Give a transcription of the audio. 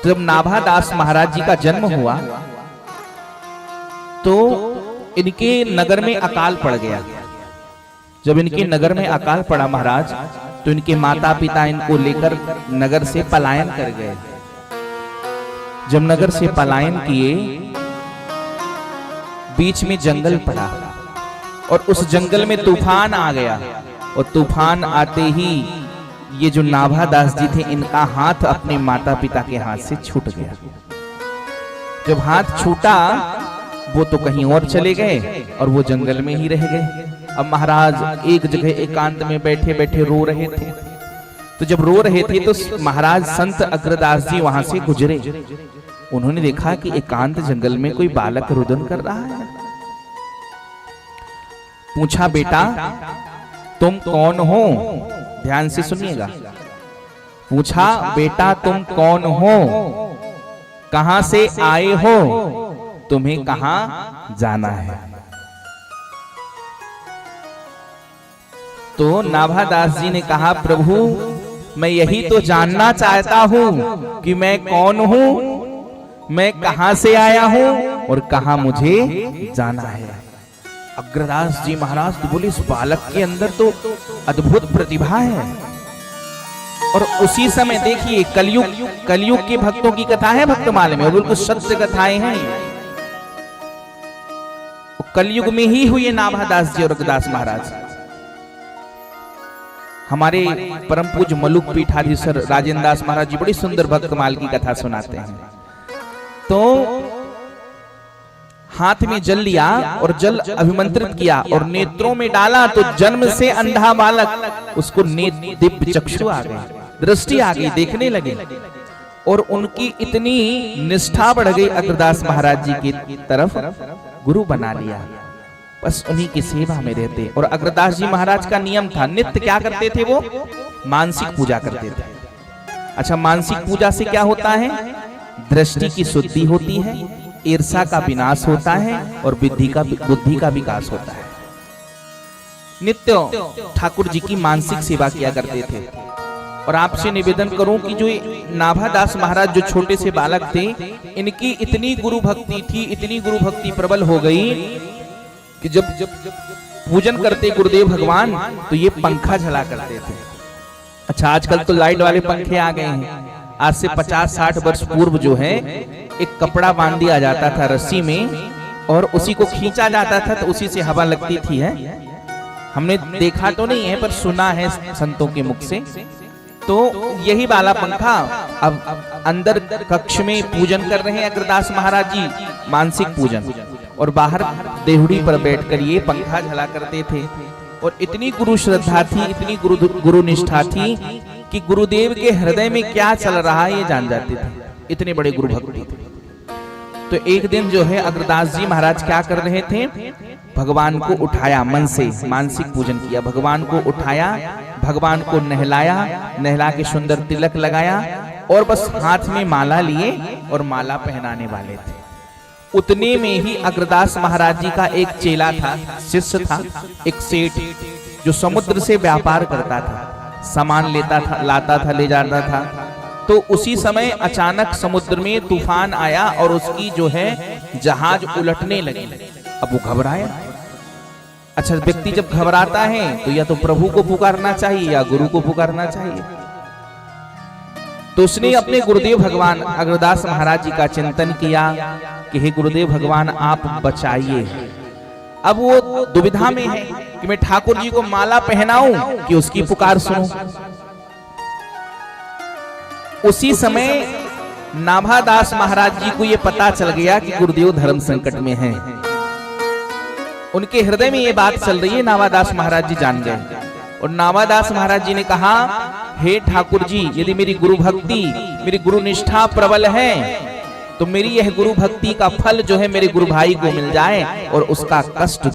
तो जब नाभादास महाराज जी का जन्म हुआ तो इनके नगर में अकाल पड़ गया। जब इनके नगर में अकाल पड़ा महाराज, तो इनके माता पिता इनको लेकर नगर से पलायन कर गए। जब नगर से पलायन किए, बीच में जंगल पड़ा और उस जंगल में तूफान आ गया, और तूफान आते ही ये जो नाभादास जी थे, इनका हाथ अपने माता पिता के हाथ से छूट गया। जब हाथ छूटा, वो तो कहीं और चले गए और वो जंगल में ही रह गए। अब महाराज एक जगह एकांत में बैठे बैठे रो रहे थे। तो जब रो रहे थे तो महाराज संत अग्रदास जी वहां से गुजरे। उन्होंने देखा कि एकांत जंगल में कोई बालक रुदन कर रहा है। पूछा, बेटा तुम कौन हो? ध्यान से सुनिएगा। पूछा, बेटा तुम कौन हो? कहां से आए हो? तुम्हें कहां जाना है? तो नाभादास जी ने कहा, प्रभु मैं यही तो जानना चाहता हूं कि मैं कौन हूं, मैं कहां से आया हूं और कहां मुझे जाना है। अग्रदास जी महाराज तो बोले, इस बालक के अंदर तो अद्भुत प्रतिभा है। और उसी समय देखिए, कलयुग के भक्तों की कथा है भक्तमाला में, और बिल्कुल सत्य कथाएं हैं। कलयुग में ही हुए नाभादास जी और अग्रदास महाराज। हमारे परम पूज्य मलुक पीठाधीश्वर राजेंद्र दास महाराज जी बड़ी सुंदर भक्तमाल की कथा सुनाते हैं। तो हाथ में जल लिया और जल अभिमंत्रित किया और नेत्रों में डाला, तो जन्म से अंधा बालक, उसको दिव्य चक्षु आ गए, दृष्टि आ गई, देखने लगे। और उनकी इतनी निष्ठा बढ़ गई, अग्रदास महाराज जी की तरफ गुरु बना लिया। बस उन्हीं की सेवा में रहते। और अग्रदास जी महाराज का नियम था, नित्य क्या करते थे? वो मानसिक पूजा करते थे। अच्छा, मानसिक पूजा से क्या होता है? दृष्टि की शुद्धि होती है, ईर्ष्या का विनाश होता है और बुद्धि का विकास होता है। नित्य ठाकुर जी की मानसिक सेवा किया करते थे। और आपसे निवेदन करूं कि जो नाभादास महाराज जो छोटे से बालक थे, इनकी इतनी गुरु भक्ति थी, इतनी गुरु भक्ति प्रबल हो गई कि जब पूजन करते गुरुदेव भगवान, तो ये पंखा झला करते थे। अच्छा, आजकल तो लाइट वाले पंखे आ गए हैं। आज से 50-60 वर्ष पूर्व जो है, एक कपड़ा बांध दिया जाता था रस्सी में और उसी को खींचा जाता था, तो उसी से हवा लगती थी। है, हमने देखा तो नहीं है पर सुना है संतों के मुख से। तो यही वाला पंखा अब अंदर कक्ष में पूजन कर रहे हैं अग्रदास महाराज जी, मानसिक पूजन, और बाहर देहुड़ी पर बैठकर ये पंखा झला करते थे। और इतनी गुरु श्रद्धा थी, इतनी गुरु निष्ठा थी कि गुरुदेव के हृदय में क्या चल रहा है ये जान जाते थे। इतने बड़े गुरु भक्त थे। तो एक दिन जो है अग्रदास जी महाराज क्या कर रहे थे? भगवान को उठाया, मन से मानसिक पूजन किया, भगवान को उठाया, भगवान को नहलाया, नहला के सुंदर तिलक लगाया और बस हाथ में माला लिए और माला पहनाने वाले थे। उतने में ही अग्रदास महाराज जी का एक चेला था, शिष्य था, एक सेठ, जो समुद्र से व्यापार करता था, सामान लाता था, ले जाता था। तो उसी समय अचानक समुद्र में तूफान आया और उसकी जो है जहाज उलटने लगी। अब वो घबराया। अच्छा, व्यक्ति जब घबराता है तो या तो प्रभु को पुकारना चाहिए या गुरु को पुकारना चाहिए। तो उसने अपने गुरुदेव भगवान अग्रदास महाराज जी का चिंतन किया कि हे गुरुदेव भगवान आप बचाइए। अब वो दुविधा में है कि मैं ठाकुर जी को माला पहनाऊं कि उसकी पुकार सुनूं। उसी समय नाभादास महाराज जी को ये पता चल गया कि गुरुदेव धर्म संकट में हैं। उनके हृदय में ये बात चल रही है, नाभादास महाराज जी जान गए। और नाभादास महाराज जी ने कहा, हे ठाकुर जी, यदि मेरी गुरु भक्ति, मेरी गुरु निष्ठा प्रबल है तो मेरी यह गुरु भक्ति का फल जो है मेरे गुरु भाई को मिल जाए और उसका कष्ट